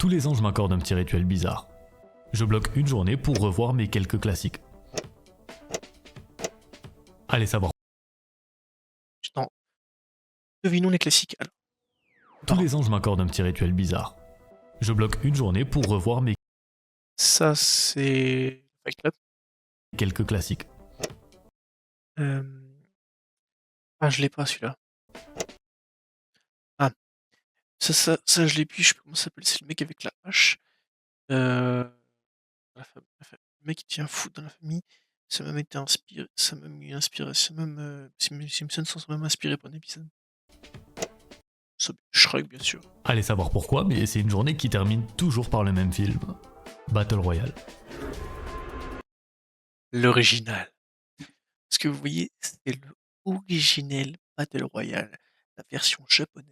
Tous les ans, je m'accorde un petit rituel bizarre. Je bloque une journée pour revoir mes quelques classiques. Allez savoir. Non. Devinons les classiques. Alors, Tous les ans, je m'accorde un petit rituel bizarre. Je bloque une journée pour revoir mes ça, c'est Fight Club. quelques classiques. Ah, je l'ai pas celui-là. Ah, ça je l'ai plus. Je sais plus comment ça s'appelle. C'est le mec avec la hache. Le mec qui devient fou dans la famille. Ça m'a été inspiré. Ça m'a mis inspiré. Ça même. Simpsons sont même inspirés pour un épisode. Shrek, bien sûr. Allez savoir pourquoi, mais c'est une journée qui termine toujours par le même film. Battle Royale. L'original. Parce que vous voyez, c'est le originel Battle Royale, la version japonaise,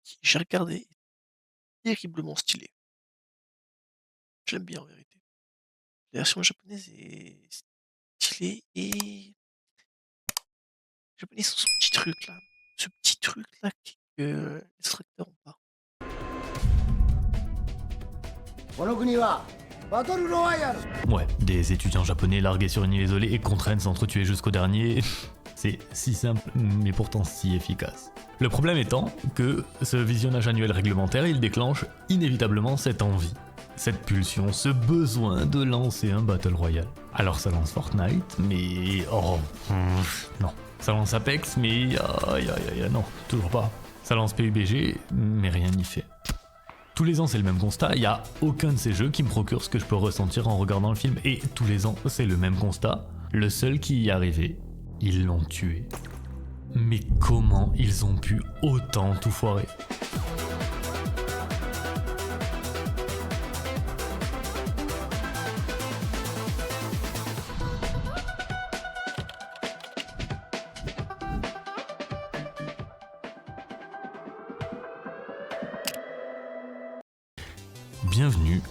qui j'ai regardé, est terriblement stylée. Je l'aime bien en vérité. La version japonaise est stylée et les Japonais ont ce petit truc là, que les tracteurs ont pas. Ouais, des étudiants japonais largués sur une île isolée et contraints de s'entretuer jusqu'au dernier. C'est si simple, mais pourtant si efficace. Le problème étant que ce visionnage annuel réglementaire, il déclenche inévitablement cette envie, cette pulsion, ce besoin de lancer un Battle Royale. Alors ça lance Fortnite, mais... non. Ça lance Apex, mais... non, toujours pas. Ça lance PUBG, mais rien n'y fait. Tous les ans c'est le même constat, il n'y a aucun de ces jeux qui me procure ce que je peux ressentir en regardant le film. Et tous les ans c'est le même constat, le seul qui y arrivait, ils l'ont tué. Mais comment ils ont pu autant tout foirer ? Bienvenue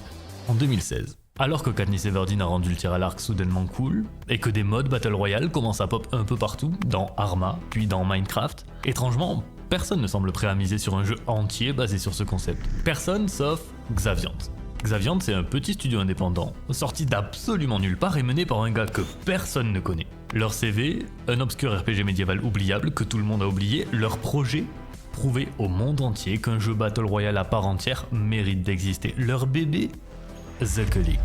en 2016. Alors que Katniss Everdeen a rendu le tir à l'arc soudainement cool, et que des modes Battle Royale commencent à pop un peu partout, dans Arma, puis dans Minecraft, étrangement, personne ne semble prêt à miser sur un jeu entier basé sur ce concept. Personne sauf Xaviant. Xaviant, c'est un petit studio indépendant, sorti d'absolument nulle part et mené par un gars que personne ne connaît. Leur CV, un obscur RPG médiéval oubliable que tout le monde a oublié, leur projet, prouver au monde entier qu'un jeu Battle Royale à part entière mérite d'exister. Leur bébé, The Culling.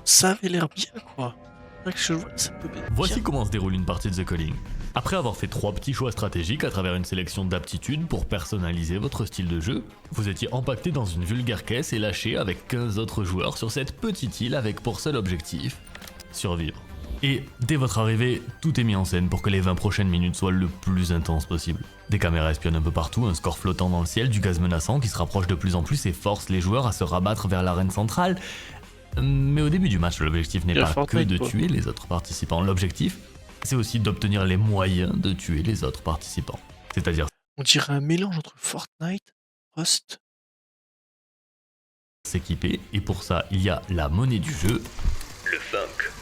Ça avait l'air bien quoi. C'est vrai que je vois que ça peut bien. Voici comment se déroule une partie de The Culling. Après avoir fait 3 petits choix stratégiques à travers une sélection d'aptitudes pour personnaliser votre style de jeu, vous étiez empaqueté dans une vulgaire caisse et lâché avec 15 autres joueurs sur cette petite île avec pour seul objectif survivre. Et dès votre arrivée, tout est mis en scène pour que les 20 prochaines minutes soient le plus intenses possible. Des caméras espionnent un peu partout, un score flottant dans le ciel, du gaz menaçant qui se rapproche de plus en plus et force les joueurs à se rabattre vers l'arène centrale. Mais au début du match, l'objectif n'est pas que de tuer les autres participants. L'objectif, c'est aussi d'obtenir les moyens de tuer les autres participants. C'est-à-dire... On dirait un mélange entre Fortnite, Rust... s'équiper, et pour ça, il y a la monnaie du jeu, le funk.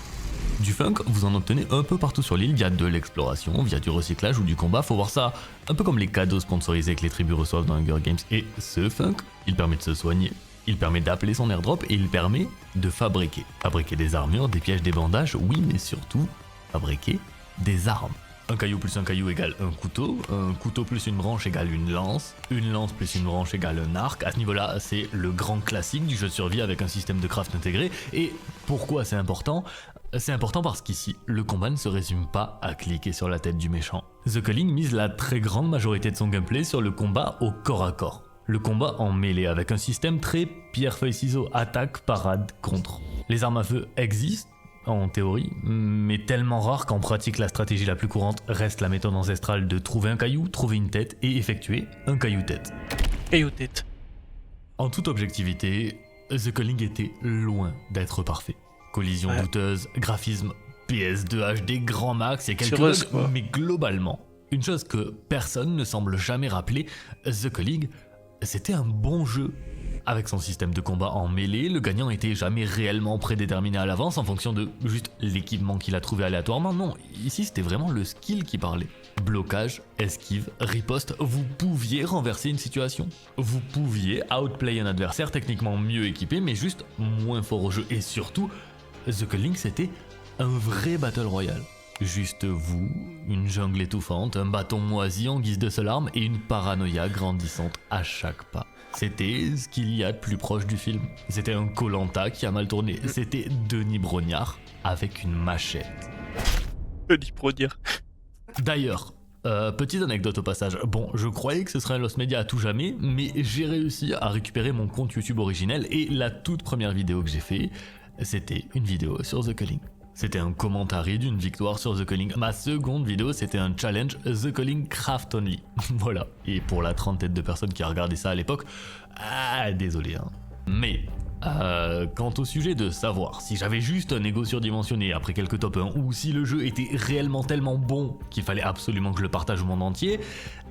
Du funk, vous en obtenez un peu partout sur l'île via de l'exploration, via du recyclage ou du combat. Faut voir ça un peu comme les cadeaux sponsorisés que les tribus reçoivent dans Hunger Games. Et ce funk, il permet de se soigner, il permet d'appeler son airdrop et il permet de fabriquer. Fabriquer des armures, des pièges, des bandages, oui, mais surtout fabriquer des armes. Un caillou plus un caillou égale un couteau plus une branche égale une lance plus une branche égale un arc. À ce niveau-là, c'est le grand classique du jeu de survie avec un système de craft intégré. Et pourquoi c'est important ? C'est important parce qu'ici, le combat ne se résume pas à cliquer sur la tête du méchant. The Culling mise la très grande majorité de son gameplay sur le combat au corps à corps. Le combat en mêlée avec un système très pierre-feuille-ciseaux, attaque, parade, contre. Les armes à feu existent, en théorie, mais tellement rares qu'en pratique la stratégie la plus courante reste la méthode ancestrale de trouver un caillou, trouver une tête et effectuer un caillou-tête. Caillou-tête. En toute objectivité, The Culling était loin d'être parfait. Collision douteuse, graphisme PS2 HD grand max et quelques bugs, mais globalement, une chose que personne ne semble jamais rappeler, The Culling, c'était un bon jeu. Avec son système de combat en mêlée, le gagnant était jamais réellement prédéterminé à l'avance en fonction de juste l'équipement qu'il a trouvé aléatoirement. Non, ici c'était vraiment le skill qui parlait. Blocage, esquive, riposte, vous pouviez renverser une situation. Vous pouviez outplay un adversaire techniquement mieux équipé mais juste moins fort au jeu. Et surtout, The Culling c'était un vrai Battle Royale. Juste vous, une jungle étouffante, un bâton moisi en guise de seule arme et une paranoïa grandissante à chaque pas. C'était ce qu'il y a de plus proche du film. C'était un Koh-Lanta qui a mal tourné. C'était Denis Brognard avec une machette. Denis Brognard. D'ailleurs, petite anecdote au passage. Bon, je croyais que ce serait un Lost Media à tout jamais, mais j'ai réussi à récupérer mon compte YouTube originel et la toute première vidéo que j'ai fait, c'était une vidéo sur The Culling. C'était un commentary d'une victoire sur The Culling. Ma seconde vidéo, c'était un challenge The Culling Craft Only. Voilà. Et pour la trentaine de personnes qui a regardé ça à l'époque, désolé. Hein. Mais, quant au sujet de savoir si j'avais juste un ego surdimensionné après quelques top 1 ou si le jeu était réellement tellement bon qu'il fallait absolument que je le partage au monde entier,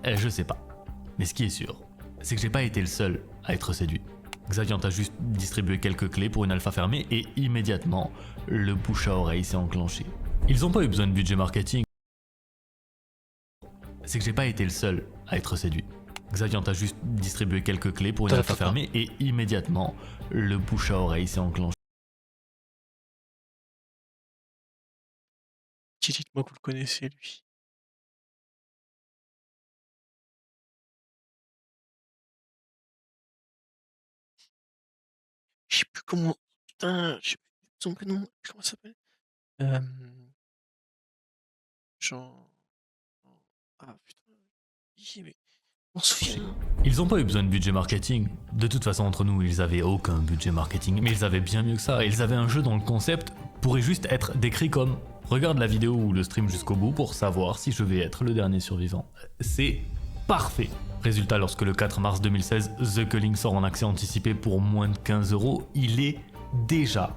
je sais pas. Mais ce qui est sûr, c'est que j'ai pas été le seul à être séduit. Xaviant a juste distribué quelques clés pour une alpha fermée et immédiatement, le bouche à oreille s'est enclenché. Ils ont pas eu besoin de budget marketing. C'est que j'ai pas été le seul à être séduit. Xaviant a juste distribué quelques clés pour une alpha fermée et immédiatement, le bouche à oreille s'est enclenché. Dites-moi que vous le connaissez, lui. Je sais plus comment. Putain, je sais plus son prénom. Comment ça s'appelle? Jean. Ah putain. Mais on se souvient. Ils ont pas eu besoin de budget marketing. De toute façon, entre nous, ils avaient aucun budget marketing. Mais ils avaient bien mieux que ça. Ils avaient un jeu dont le concept pourrait juste être décrit comme « Regarde la vidéo ou le stream jusqu'au bout pour savoir si je vais être le dernier survivant ». C'est parfait. Résultat, lorsque le 4 mars 2016, The Culling sort en accès anticipé pour moins de 15 €, il est déjà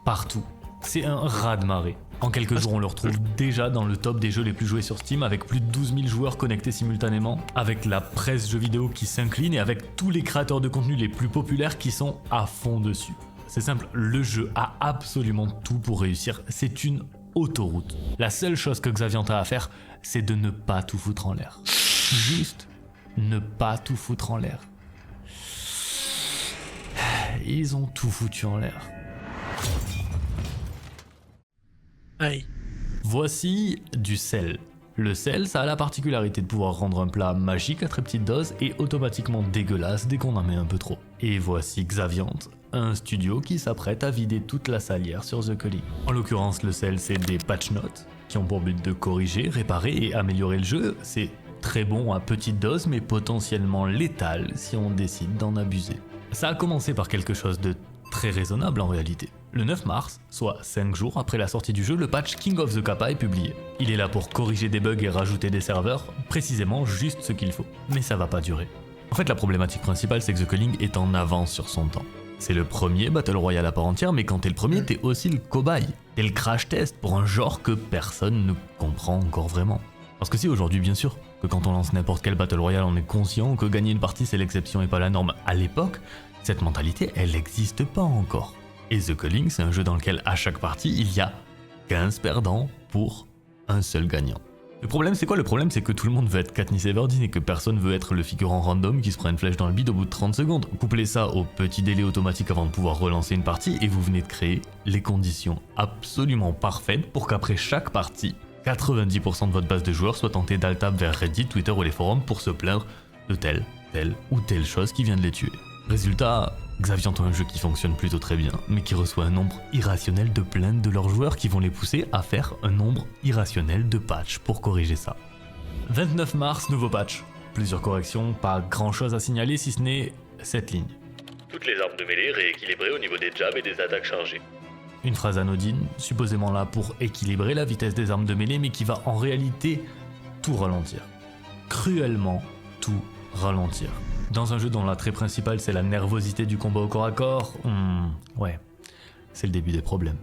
partout. C'est un raz-de-marée. En quelques jours, on le retrouve déjà dans le top des jeux les plus joués sur Steam, avec plus de 12 000 joueurs connectés simultanément, avec la presse jeux vidéo qui s'incline et avec tous les créateurs de contenu les plus populaires qui sont à fond dessus. C'est simple, le jeu a absolument tout pour réussir, c'est une autoroute. La seule chose que Xaviant a à faire, c'est de ne pas tout foutre en l'air. Juste ne pas tout foutre en l'air. Ils ont tout foutu en l'air. Aïe. Voici du sel. Le sel, ça a la particularité de pouvoir rendre un plat magique à très petite dose et automatiquement dégueulasse dès qu'on en met un peu trop. Et voici Xaviant, un studio qui s'apprête à vider toute la salière sur The Culling. En l'occurrence, le sel, c'est des patch notes qui ont pour but de corriger, réparer et améliorer le jeu. C'est très bon à petite dose, mais potentiellement létal si on décide d'en abuser. Ça a commencé par quelque chose de très raisonnable en réalité. Le 9 mars, soit 5 jours après la sortie du jeu, le patch King of the Kappa est publié. Il est là pour corriger des bugs et rajouter des serveurs, précisément juste ce qu'il faut. Mais ça va pas durer. En fait, la problématique principale, c'est que The Culling est en avance sur son temps. C'est le premier Battle Royale à part entière, mais quand t'es le premier, t'es aussi le cobaye. T'es le crash test pour un genre que personne ne comprend encore vraiment. Parce que si aujourd'hui, bien sûr, que quand on lance n'importe quel Battle Royale, on est conscient que gagner une partie, c'est l'exception et pas la norme. À l'époque, cette mentalité, elle n'existe pas encore. Et The Culling, c'est un jeu dans lequel à chaque partie, il y a 15 perdants pour un seul gagnant. Le problème, c'est quoi? Le problème, c'est que tout le monde veut être Katniss Everdeen et que personne veut être le figurant random qui se prend une flèche dans le bide au bout de 30 secondes. Couplez ça au petit délai automatique avant de pouvoir relancer une partie et vous venez de créer les conditions absolument parfaites pour qu'après chaque partie, 90% de votre base de joueurs soit tenté d'alt-tab vers Reddit, Twitter ou les forums pour se plaindre de telle ou telle chose qui vient de les tuer. Résultat, Xaviant a un jeu qui fonctionne plutôt très bien, mais qui reçoit un nombre irrationnel de plaintes de leurs joueurs qui vont les pousser à faire un nombre irrationnel de patchs pour corriger ça. 29 mars, nouveau patch. Plusieurs corrections, pas grand chose à signaler si ce n'est cette ligne. Toutes les armes de mêlée rééquilibrées au niveau des jabs et des attaques chargées. Une phrase anodine, supposément là pour équilibrer la vitesse des armes de mêlée, mais qui va en réalité tout ralentir. Cruellement tout ralentir. Dans un jeu dont l'attrait principal c'est la nervosité du combat au corps à corps, ouais, c'est le début des problèmes.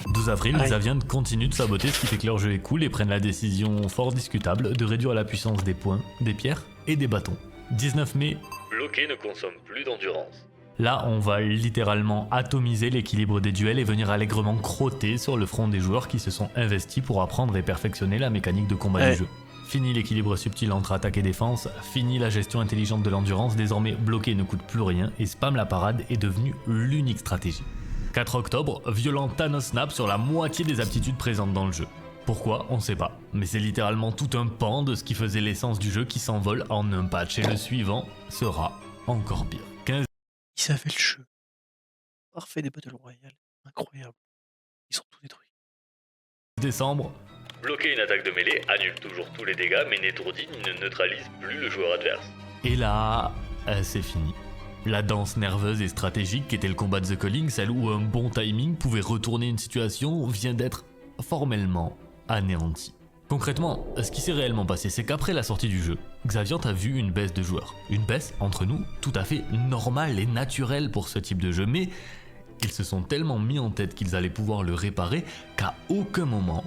12 avril, Xaviant continue de saboter, ce qui fait que leur jeu est cool et prennent la décision fort discutable de réduire la puissance des poings, des pierres et des bâtons. 19 mai, Bloqué ne consomme plus d'endurance. Là, on va littéralement atomiser l'équilibre des duels et venir allègrement crotter sur le front des joueurs qui se sont investis pour apprendre et perfectionner la mécanique de combat du jeu. Fini l'équilibre subtil entre attaque et défense, fini la gestion intelligente de l'endurance, désormais bloquer ne coûte plus rien et spam la parade est devenu l'unique stratégie. 4 octobre, violent Thanos Snap sur la moitié des aptitudes présentes dans le jeu. Pourquoi, on sait pas, mais c'est littéralement tout un pan de ce qui faisait l'essence du jeu qui s'envole en un patch et le suivant sera encore pire. 15 Ils savaient le jeu. Parfait des Battle Royale. Incroyable. Ils sont tout détruits. décembre, Bloquer une attaque de mêlée annule toujours tous les dégâts mais n'étourdit ni ne neutralise plus le joueur adverse. et là, c'est fini. La danse nerveuse et stratégique qu'était le combat de The Calling, celle où un bon timing pouvait retourner une situation, vient d'être formellement anéantie. Concrètement, ce qui s'est réellement passé, c'est qu'après la sortie du jeu, Xaviant a vu une baisse de joueurs. Une baisse, entre nous, tout à fait normale et naturelle pour ce type de jeu, mais ils se sont tellement mis en tête qu'ils allaient pouvoir le réparer qu'à aucun moment,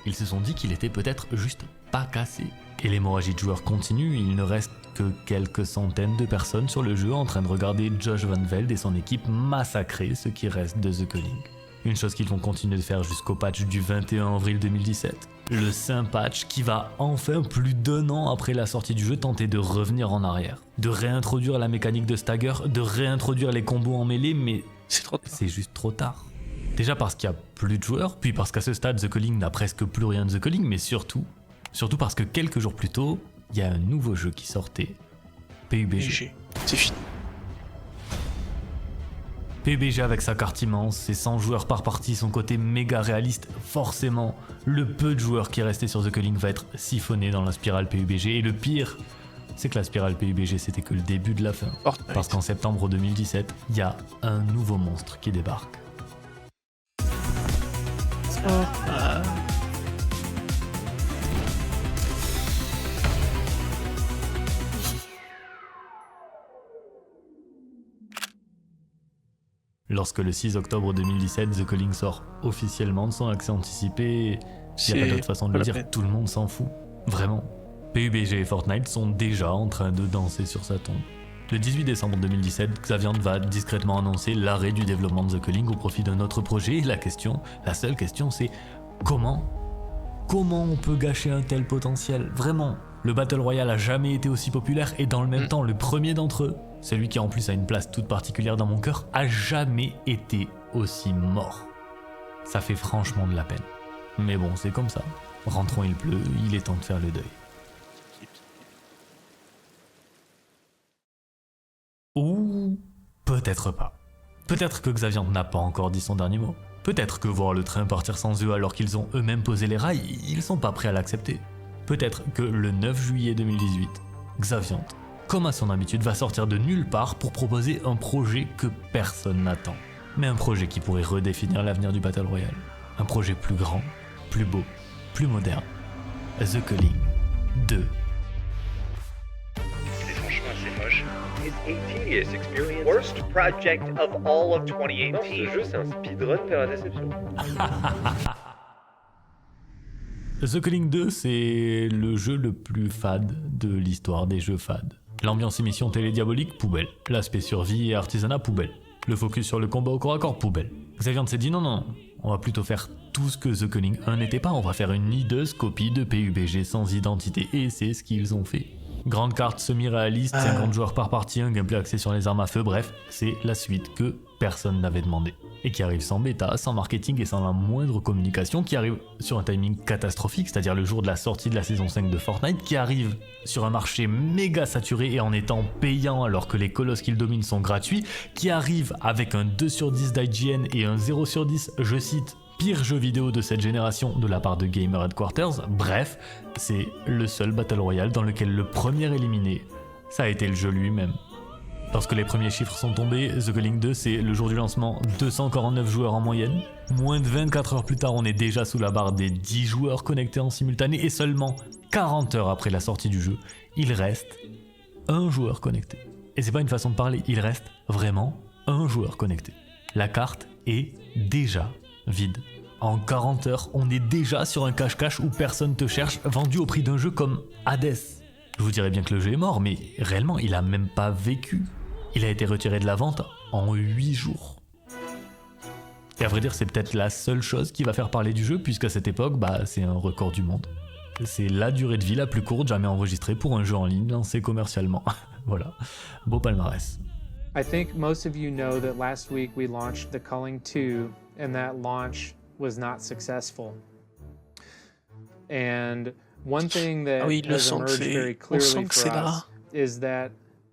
ils se sont dit qu'il était peut-être juste pas cassé. Et l'hémorragie de joueurs continue, il ne reste que quelques centaines de personnes sur le jeu en train de regarder Josh Van Velde et son équipe massacrer ce qui reste de The Calling. Une chose qu'ils vont continuer de faire jusqu'au patch du 21 avril 2017. Le saint patch qui va enfin, plus d'1 an après la sortie du jeu, tenter de revenir en arrière. De réintroduire la mécanique de stagger, de réintroduire les combos en mêlée, mais C'est trop tard. c'est juste trop tard. Déjà parce qu'il n'y a plus de joueurs, puis parce qu'à ce stade The Calling n'a presque plus rien de The Calling, mais surtout parce que quelques jours plus tôt, il y a un nouveau jeu qui sortait, PUBG. GG. C'est fini. PUBG avec sa carte immense, ses 100 joueurs par partie, son côté méga réaliste, forcément, le peu de joueurs qui restaient sur The Calling va être siphonné dans la spirale PUBG, et le pire, c'est que la spirale PUBG c'était que le début de la fin. Fortnite. Parce qu'en septembre 2017, il y a un nouveau monstre qui débarque. Lorsque le 6 octobre 2017, The Calling sort officiellement de son accès anticipé, il n'y a pas d'autre façon de le pas la dire, peine. tout le monde s'en fout. Vraiment. PUBG et Fortnite sont déjà en train de danser sur sa tombe. Le 18 décembre 2017, Xaviant va discrètement annoncer l'arrêt du développement de The Calling au profit d'un autre projet. Et la seule question c'est comment on peut gâcher un tel potentiel? Vraiment, le Battle Royale a jamais été aussi populaire et dans le même temps, le premier d'entre eux, celui qui en plus a une place toute particulière dans mon cœur, a jamais été aussi mort. Ça fait franchement de la peine. Mais bon, c'est comme ça. Rentrons, il pleut, il est temps de faire le deuil. Ou peut-être pas. Peut-être que Xaviant n'a pas encore dit son dernier mot. Peut-être que voir le train partir sans eux alors qu'ils ont eux-mêmes posé les rails, ils sont pas prêts à l'accepter. Peut-être que le 9 juillet 2018, Xaviant, comme à son habitude, va sortir de nulle part pour proposer un projet que personne n'attend. Mais un projet qui pourrait redéfinir l'avenir du Battle Royale. Un projet plus grand, plus beau, plus moderne. The Calling 2. C'est franchement assez moche. It's a tedious experience. Worst project of all of 2018. Non, ce jeu, c'est un speedrun vers la déception. The Calling 2, c'est le jeu le plus fade de l'histoire des jeux fades. L'ambiance émission télédiabolique, poubelle. L'aspect survie et artisanat, poubelle. Le focus sur le combat au corps à corps, poubelle. Xaviant s'est dit non, on va plutôt faire tout ce que The Calling 1 n'était pas, on va faire une hideuse copie de PUBG sans identité, et c'est ce qu'ils ont fait. Grande carte semi-réaliste, 50 joueurs par partie, un gameplay axé sur les armes à feu, bref, c'est la suite que personne n'avait demandé. Et qui arrive sans bêta, sans marketing et sans la moindre communication, qui arrive sur un timing catastrophique, c'est-à-dire le jour de la sortie de la saison 5 de Fortnite, qui arrive sur un marché méga saturé et en étant payant alors que les colosses qu'il domine sont gratuits, qui arrive avec un 2 sur 10 d'IGN et un 0 sur 10, je cite, pire jeu vidéo de cette génération de la part de Gamer Headquarters. Bref, c'est le seul Battle Royale dans lequel le premier éliminé, ça a été le jeu lui-même. Lorsque les premiers chiffres sont tombés, The Calling 2, c'est le jour du lancement, 249 joueurs en moyenne. Moins de 24 heures plus tard, on est déjà sous la barre des 10 joueurs connectés en simultané et seulement 40 heures après la sortie du jeu, il reste un joueur connecté. Et c'est pas une façon de parler, il reste vraiment un joueur connecté. La carte est déjà vide. En 40 heures, on est déjà sur un cache-cache où personne te cherche, vendu au prix d'un jeu comme Hades. Je vous dirais bien que le jeu est mort, mais réellement, il a même pas vécu. Il a été retiré de la vente en 8 jours. Et à vrai dire, c'est peut-être la seule chose qui va faire parler du jeu, puisqu'à cette époque, c'est un record du monde. C'est la durée de vie la plus courte jamais enregistrée pour un jeu en ligne lancé commercialement. Voilà, beau palmarès. I think most of you know that last week we launched The Culling 2, and that launch was not successful. And one thing that has emerged very clearly for us is that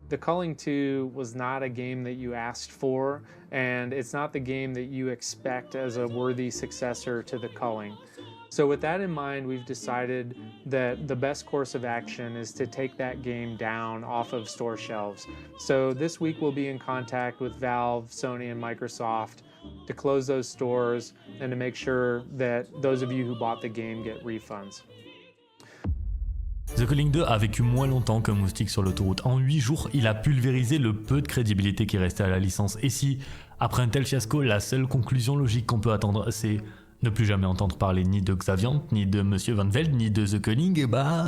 The Culling 2 was not a game that you asked for, and it's not the game that you expect as a worthy successor to The Culling. So with that in mind, we've decided that the best course of action is to take that game down off of store shelves. So this week we'll be in contact with Valve, Sony, and Microsoft to close those stores and to make sure that those of you who bought the game get refunds. The Culling 2 a vécu moins longtemps qu'un moustique sur l'autoroute. En 8 jours, il a pulvérisé le peu de crédibilité qui restait à la licence. Et si, après un tel fiasco, la seule conclusion logique qu'on peut attendre, c'est ne plus jamais entendre parler ni de Xaviant, ni de Monsieur Van Velde, ni de The Culling,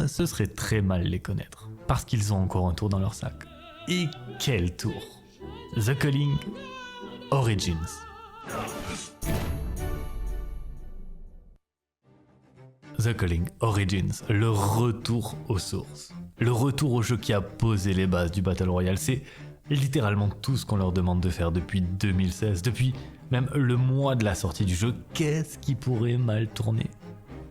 ce serait très mal les connaître. Parce qu'ils ont encore un tour dans leur sac. Et quel tour! The Culling Origins. The Culling Origins, le retour aux sources. Le retour au jeu qui a posé les bases du Battle Royale, c'est littéralement tout ce qu'on leur demande de faire depuis 2016, depuis même le mois de la sortie du jeu. Qu'est-ce qui pourrait mal tourner?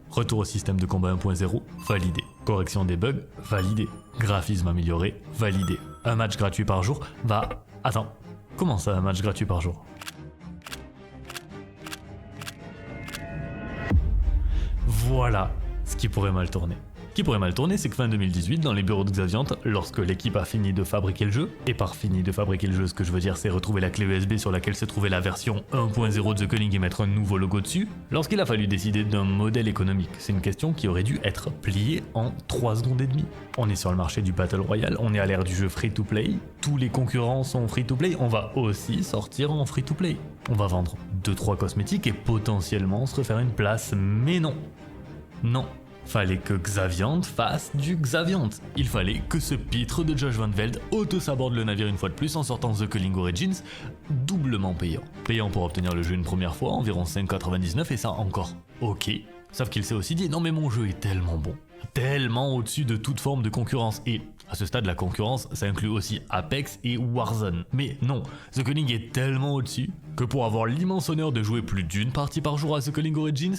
Retour au système de combat 1.0, validé. Correction des bugs, validé. Graphisme amélioré, validé. Un match gratuit par jour, Attends, comment ça un match gratuit par jour? Voilà ce qui pourrait mal tourner. Ce qui pourrait mal tourner, c'est que fin 2018, dans les bureaux de Xaviant, lorsque l'équipe a fini de fabriquer le jeu, et par fini de fabriquer le jeu, ce que je veux dire, c'est retrouver la clé USB sur laquelle se trouvait la version 1.0 de The Culling et mettre un nouveau logo dessus, lorsqu'il a fallu décider d'un modèle économique, c'est une question qui aurait dû être pliée en 3 secondes et demie. On est sur le marché du Battle Royale, on est à l'ère du jeu free-to-play, tous les concurrents sont free-to-play, on va aussi sortir en free-to-play. On va vendre 2-3 cosmétiques et potentiellement se refaire une place, mais non. Non. Fallait que Xaviant fasse du Xaviant. Il fallait que ce pitre de Josh Van Velde auto-saborde le navire une fois de plus en sortant The Culling Origins, doublement payant. Payant pour obtenir le jeu une première fois, environ 5,99 et ça encore ok. Sauf qu'il s'est aussi dit, non mais mon jeu est tellement bon, tellement au-dessus de toute forme de concurrence. Et à ce stade, la concurrence, ça inclut aussi Apex et Warzone. Mais non, The Culling est tellement au-dessus que pour avoir l'immense honneur de jouer plus d'une partie par jour à The Culling Origins,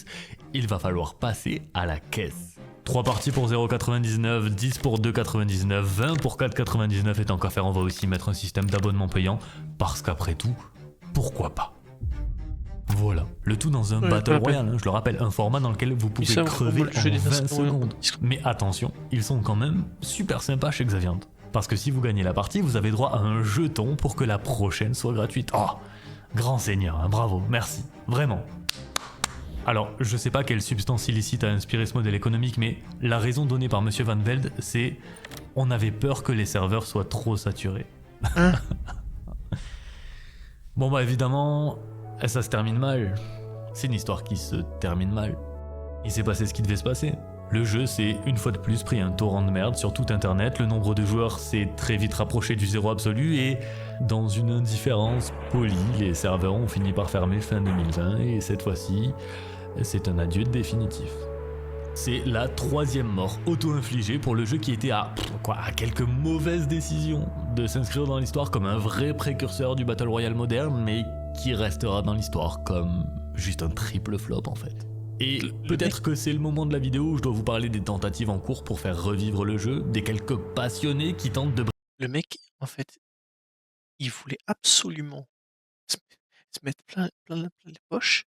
il va falloir passer à la caisse. 3 parties pour 0,99, 10 pour 2,99, 20 pour 4,99 et tant qu'à faire, on va aussi mettre un système d'abonnement payant, parce qu'après tout, pourquoi pas? Voilà, le tout dans un Battle Royale, je le rappelle, un format dans lequel vous pouvez crever en 20 secondes. Mais attention, ils sont quand même super sympas chez Xaviant. Parce que si vous gagnez la partie, vous avez droit à un jeton pour que la prochaine soit gratuite. Oh, grand seigneur, hein, bravo, merci, vraiment. Alors, je sais pas quelle substance illicite a inspiré ce modèle économique, mais la raison donnée par Monsieur Van Velde, c'est on avait peur que les serveurs soient trop saturés. Bon évidemment, ça se termine mal. C'est une histoire qui se termine mal. Il s'est passé ce qui devait se passer. Le jeu s'est une fois de plus pris un torrent de merde sur tout internet, le nombre de joueurs s'est très vite rapproché du zéro absolu et dans une indifférence polie, les serveurs ont fini par fermer fin 2020 et cette fois-ci, c'est un adieu définitif. C'est la 3e mort auto-infligée pour le jeu qui était à quelques mauvaises décisions de s'inscrire dans l'histoire comme un vrai précurseur du Battle Royale moderne, mais qui restera dans l'histoire comme juste un triple flop en fait. Et peut-être que c'est le moment de la vidéo où je dois vous parler des tentatives en cours pour faire revivre le jeu, des quelques passionnés qui tentent de... Le mec, en fait, il voulait absolument se mettre plein les poches,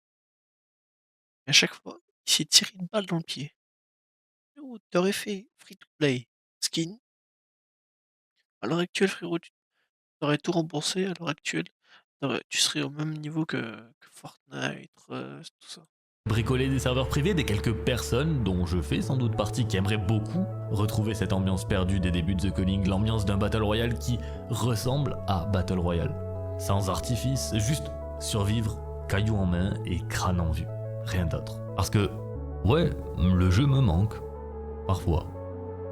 et à chaque fois, il s'est tiré une balle dans le pied. Oh, t'aurais fait free-to-play, skin. À l'heure actuelle, frérot, tu aurais tout remboursé, à l'heure actuelle, tu serais au même niveau que Fortnite, tout ça. Bricoler des serveurs privés, des quelques personnes, dont je fais sans doute partie, qui aimeraient beaucoup retrouver cette ambiance perdue des débuts de The Culling, l'ambiance d'un Battle Royale qui ressemble à Battle Royale. Sans artifice, juste survivre, caillou en main et crâne en vue. Rien d'autre. Parce que, ouais, le jeu me manque. Parfois.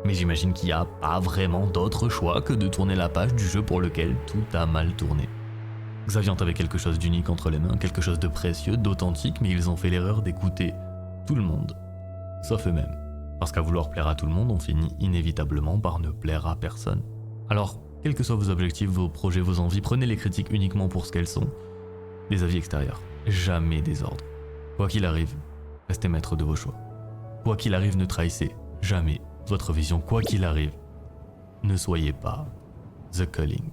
Mais j'imagine qu'il n'y a pas vraiment d'autre choix que de tourner la page du jeu pour lequel tout a mal tourné. Xaviant avait quelque chose d'unique entre les mains, quelque chose de précieux, d'authentique, mais ils ont fait l'erreur d'écouter tout le monde, sauf eux-mêmes. Parce qu'à vouloir plaire à tout le monde, on finit inévitablement par ne plaire à personne. Alors, quels que soient vos objectifs, vos projets, vos envies, prenez les critiques uniquement pour ce qu'elles sont, des avis extérieurs, jamais des ordres. Quoi qu'il arrive, restez maître de vos choix. Quoi qu'il arrive, ne trahissez jamais votre vision. Quoi qu'il arrive, ne soyez pas The Culling.